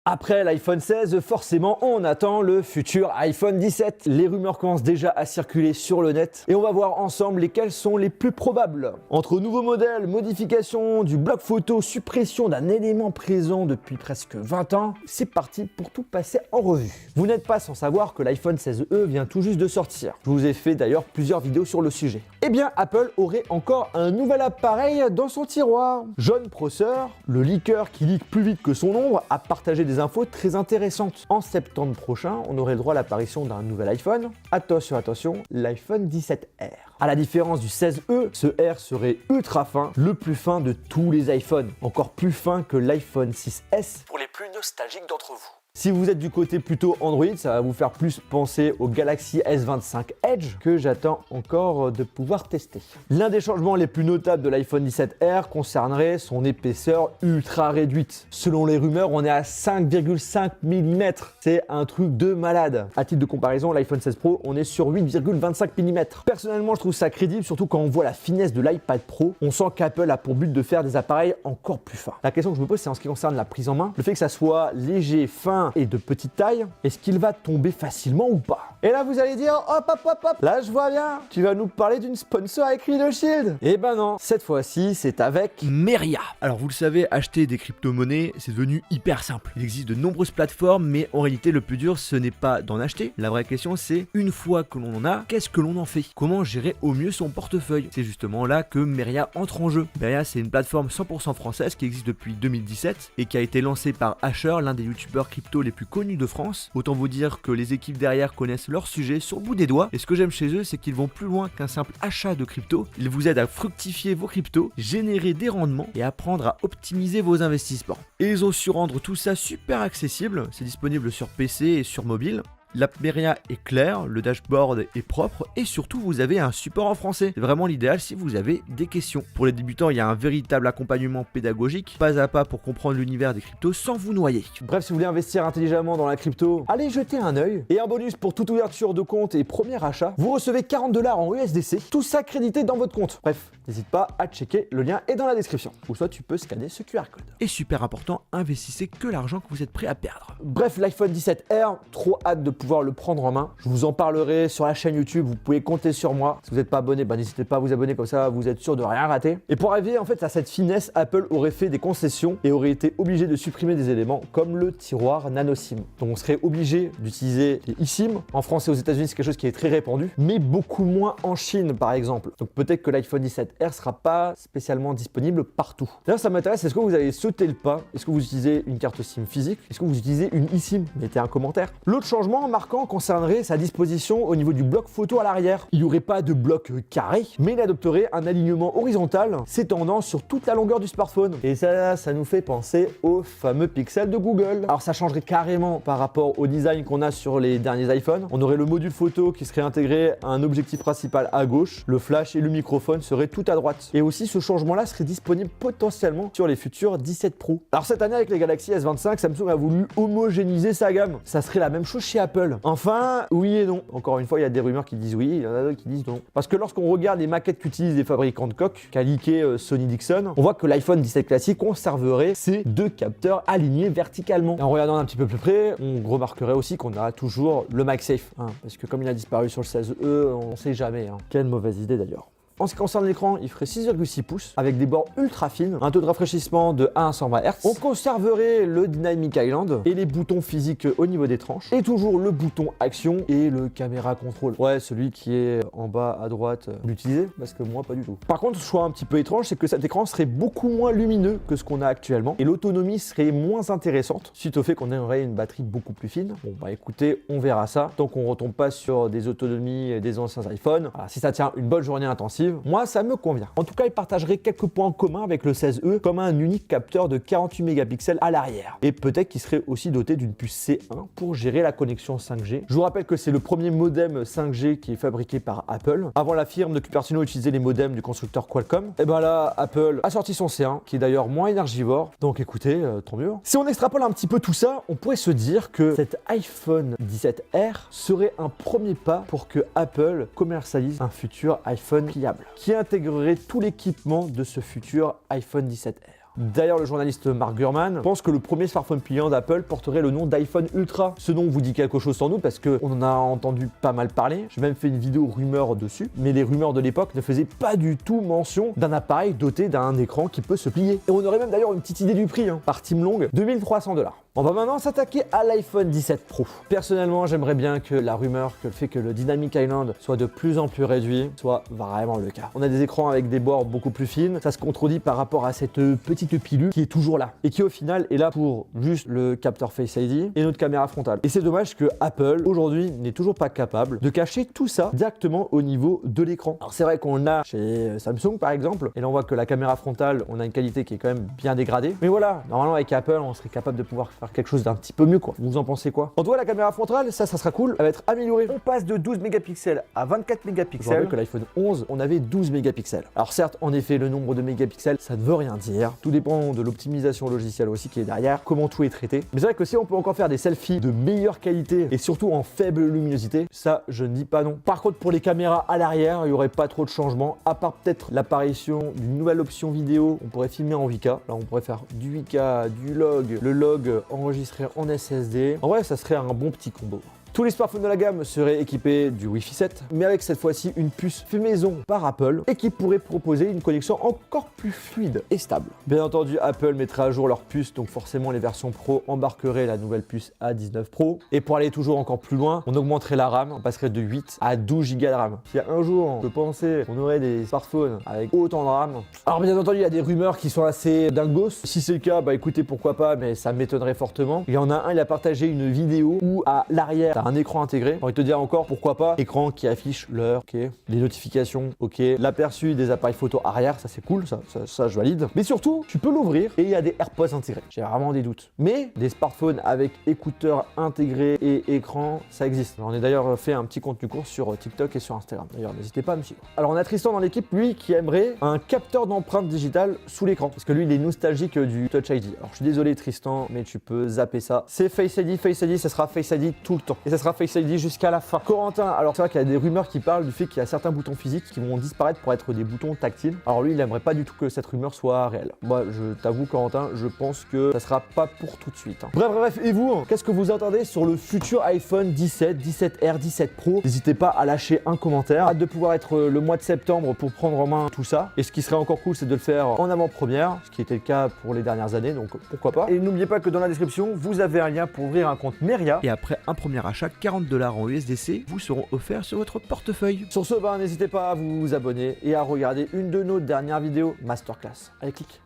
Après l'iPhone 16, forcément, on attend le futur iPhone 17. Les rumeurs commencent déjà à circuler sur le net et on va voir ensemble lesquelles sont les plus probables. Entre nouveaux modèles, modifications du bloc photo, suppression d'un élément présent depuis presque 20 ans, c'est parti pour tout passer en revue. Vous n'êtes pas sans savoir que l'iPhone 16e vient tout juste de sortir. Je vous ai fait d'ailleurs plusieurs vidéos sur le sujet. Eh bien, Apple aurait encore un nouvel appareil dans son tiroir. John Prosser, le leaker qui leak plus vite que son ombre, a partagé des infos très intéressantes. En septembre prochain, on aurait le droit à l'apparition d'un nouvel iPhone. Attention, attention, l'iPhone 17R. À la différence du 16e, ce R serait ultra fin, le plus fin de tous les iPhones. Encore plus fin que l'iPhone 6S pour les plus nostalgiques d'entre vous. Si vous êtes du côté plutôt Android, ça va vous faire plus penser au Galaxy S25 Edge que j'attends encore de pouvoir tester. L'un des changements les plus notables de l'iPhone 17R concernerait son épaisseur ultra réduite. Selon les rumeurs, on est à 5,5 mm. C'est un truc de malade. À titre de comparaison, l'iPhone 16 Pro, on est sur 8,25 mm. Personnellement, je trouve ça crédible, surtout quand on voit la finesse de l'iPad Pro. On sent qu'Apple a pour but de faire des appareils encore plus fins. La question que je me pose, c'est en ce qui concerne la prise en main. Le fait que ça soit léger, fin et de petite taille, est-ce qu'il va tomber facilement ou pas? Et là vous allez dire hop hop hop hop, là je vois bien, tu vas nous parler d'une sponsor avec Real Shield. Eh ben non, cette fois-ci c'est avec Meria. Alors vous le savez, acheter des crypto-monnaies, c'est devenu hyper simple. Il existe de nombreuses plateformes, mais en réalité le plus dur ce n'est pas d'en acheter. La vraie question c'est, une fois que l'on en a, qu'est-ce que l'on en fait? Comment gérer au mieux son portefeuille? C'est justement là que Meria entre en jeu. Meria, c'est une plateforme 100% française qui existe depuis 2017 et qui a été lancée par Asher, l'un des youtubeurs crypto les plus connus de France. Autant vous dire que les équipes derrière connaissent leur sujet sur le bout des doigts. Et ce que j'aime chez eux, c'est qu'ils vont plus loin qu'un simple achat de crypto. Ils vous aident à fructifier vos cryptos, générer des rendements et apprendre à optimiser vos investissements. Et ils ont su rendre tout ça super accessible. C'est disponible sur PC et sur mobile. L'app Meria est claire, le dashboard est propre et surtout vous avez un support en français. C'est vraiment l'idéal si vous avez des questions. Pour les débutants, il y a un véritable accompagnement pédagogique, pas à pas pour comprendre l'univers des cryptos sans vous noyer. Bref, si vous voulez investir intelligemment dans la crypto, allez jeter un œil. Et en bonus pour toute ouverture de compte et premier achat, vous recevez 40 $ en USDC, tout ça crédité dans votre compte. Bref, n'hésite pas à checker, le lien est dans la description. Ou soit tu peux scanner ce QR code. Et super important, investissez que l'argent que vous êtes prêt à perdre. Bref, l'iPhone 17R, trop hâte de pouvoir le prendre en main. Je vous en parlerai sur la chaîne YouTube, vous pouvez compter sur moi. Si vous n'êtes pas abonné, n'hésitez pas à vous abonner, comme ça vous êtes sûr de rien rater. Et pour arriver en fait à cette finesse, Apple aurait fait des concessions et aurait été obligé de supprimer des éléments comme le tiroir nano SIM. Donc on serait obligé d'utiliser les eSIM. En France et aux États-Unis, c'est quelque chose qui est très répandu, mais beaucoup moins en Chine par exemple. Donc peut-être que l'iPhone 17R sera pas spécialement disponible partout. D'ailleurs, ça m'intéresse, est-ce que vous avez sauté le pas? Est-ce que vous utilisez une carte SIM physique? Est-ce que vous utilisez une eSIM? Mettez un commentaire. L'autre changement marquant concernerait sa disposition au niveau du bloc photo à l'arrière. Il n'y aurait pas de bloc carré, mais il adopterait un alignement horizontal s'étendant sur toute la longueur du smartphone. Et ça nous fait penser au fameux Pixel de Google. Alors ça changerait carrément par rapport au design qu'on a sur les derniers iPhones. On aurait le module photo qui serait intégré à un objectif principal à gauche, le flash et le microphone seraient tout à droite. Et aussi ce changement-là serait disponible potentiellement sur les futurs 17 Pro. Alors cette année avec les Galaxy S25, Samsung a voulu homogénéiser sa gamme. Ça serait la même chose chez Apple. Enfin, oui et non. Encore une fois, il y a des rumeurs qui disent oui, il y en a d'autres qui disent non. Parce que lorsqu'on regarde les maquettes qu'utilisent les fabricants de coques, qu'a leaké Sony Dixon, on voit que l'iPhone 17 classique conserverait ces deux capteurs alignés verticalement. Et en regardant un petit peu plus près, on remarquerait aussi qu'on a toujours le MagSafe. Parce que comme il a disparu sur le 16E, on sait jamais. Quelle mauvaise idée d'ailleurs. En ce qui concerne l'écran, il ferait 6,6 pouces avec des bords ultra fines, un taux de rafraîchissement de 1 à 120 Hz. On conserverait le Dynamic Island et les boutons physiques au niveau des tranches. Et toujours le bouton action et le caméra contrôle. Ouais, celui qui est en bas à droite, l'utiliser parce que moi pas du tout. Par contre, ce choix un petit peu étrange, c'est que cet écran serait beaucoup moins lumineux que ce qu'on a actuellement et l'autonomie serait moins intéressante suite au fait qu'on aurait une batterie beaucoup plus fine. Bon bah écoutez, on verra ça. Tant qu'on retombe pas sur des autonomies des anciens iPhones, alors, si ça tient une bonne journée intensive, moi ça me convient. En tout cas, il partagerait quelques points en commun avec le 16E, comme un unique capteur de 48 mégapixels à l'arrière. Et peut-être qu'il serait aussi doté d'une puce C1 pour gérer la connexion 5G. Je vous rappelle que c'est le premier modem 5G qui est fabriqué par Apple. Avant, la firme de Cupertino utilisait les modems du constructeur Qualcomm. Et ben là, Apple a sorti son C1, qui est d'ailleurs moins énergivore. Donc écoutez, tant mieux. Si on extrapole un petit peu tout ça, on pourrait se dire que cet iPhone 17R serait un premier pas pour que Apple commercialise un futur iPhone pliable, qui intégrerait tout l'équipement de ce futur iPhone 17R. D'ailleurs, le journaliste Mark Gurman pense que le premier smartphone pliant d'Apple porterait le nom d'iPhone Ultra. Ce nom vous dit quelque chose sans doute parce qu'on en a entendu pas mal parler. J'ai même fait une vidéo rumeur dessus, mais les rumeurs de l'époque ne faisaient pas du tout mention d'un appareil doté d'un écran qui peut se plier. Et on aurait même d'ailleurs une petite idée du prix, par Tim Long, 2300 $. On va maintenant s'attaquer à l'iPhone 17 Pro. Personnellement, j'aimerais bien que la rumeur que le fait que le Dynamic Island soit de plus en plus réduit soit vraiment le cas. On a des écrans avec des bords beaucoup plus fines, ça se contredit par rapport à cette petite pilule qui est toujours là et qui au final est là pour juste le capteur Face ID et notre caméra frontale. Et c'est dommage que Apple aujourd'hui n'est toujours pas capable de cacher tout ça directement au niveau de l'écran. Alors c'est vrai qu'on a chez Samsung par exemple, et là on voit que la caméra frontale, on a une qualité qui est quand même bien dégradée. Mais voilà, normalement avec Apple, on serait capable de pouvoir faire quelque chose d'un petit peu mieux quoi. Vous en pensez quoi? En tout cas, la caméra frontale, ça sera cool, elle va être améliorée. On passe de 12 mégapixels à 24 mégapixels. Je rappelle que l'iPhone 11, on avait 12 mégapixels. Alors certes, en effet, le nombre de mégapixels, ça ne veut rien dire. Tout dépend de l'optimisation logicielle aussi qui est derrière, comment tout est traité. Mais c'est vrai que si on peut encore faire des selfies de meilleure qualité et surtout en faible luminosité, ça, je ne dis pas non. Par contre, pour les caméras à l'arrière, il n'y aurait pas trop de changements, à part peut-être l'apparition d'une nouvelle option vidéo. On pourrait filmer en 8K. Là, on pourrait faire du 8K, du log, le log enregistré en SSD. En vrai, ça serait un bon petit combo. Tous les smartphones de la gamme seraient équipés du Wi-Fi 7, mais avec cette fois-ci une puce fait maison par Apple et qui pourrait proposer une connexion encore plus fluide et stable. Bien entendu, Apple mettrait à jour leur puce, donc forcément les versions Pro embarqueraient la nouvelle puce A19 Pro. Et pour aller toujours encore plus loin, on augmenterait la RAM, on passerait de 8 à 12 Go de RAM. Si un jour on peut penser qu'on aurait des smartphones avec autant de RAM, alors bien entendu il y a des rumeurs qui sont assez dingos. Si c'est le cas, bah écoutez pourquoi pas, mais ça m'étonnerait fortement. Il y en a un, il a partagé une vidéo où à l'arrière un écran intégré. J'ai envie de te dire encore pourquoi pas. Écran qui affiche l'heure, ok. Les notifications, ok. L'aperçu des appareils photo arrière, ça c'est cool, ça je valide. Mais surtout, tu peux l'ouvrir et il y a des AirPods intégrés. J'ai vraiment des doutes. Mais des smartphones avec écouteurs intégrés et écran, ça existe. J'en ai d'ailleurs fait un petit contenu court sur TikTok et sur Instagram. D'ailleurs, n'hésitez pas à me suivre. Alors on a Tristan dans l'équipe, lui, qui aimerait un capteur d'empreinte digitale sous l'écran. Parce que lui, il est nostalgique du Touch ID. Alors je suis désolé Tristan, mais tu peux zapper ça. C'est Face ID, ça sera Face ID tout le temps. Et ça sera Face ID jusqu'à la fin. Corentin, alors c'est vrai qu'il y a des rumeurs qui parlent du fait qu'il y a certains boutons physiques qui vont disparaître pour être des boutons tactiles. Alors lui, il aimerait pas du tout que cette rumeur soit réelle. Moi, je t'avoue Corentin, je pense que ça sera pas pour tout de suite. Bref, et vous, qu'est-ce que vous entendez sur le futur iPhone 17, 17R, 17 Pro? N'hésitez pas à lâcher un commentaire. Hâte de pouvoir être le mois de septembre pour prendre en main tout ça. Et ce qui serait encore cool, c'est de le faire en avant-première, ce qui était le cas pour les dernières années, donc pourquoi pas. Et n'oubliez pas que dans la description, vous avez un lien pour ouvrir un compte Meria. Et après un premier achat, 40 $ en USDC vous seront offerts sur votre portefeuille. Sur ce, n'hésitez pas à vous abonner et à regarder une de nos dernières vidéos masterclass. Allez, clique.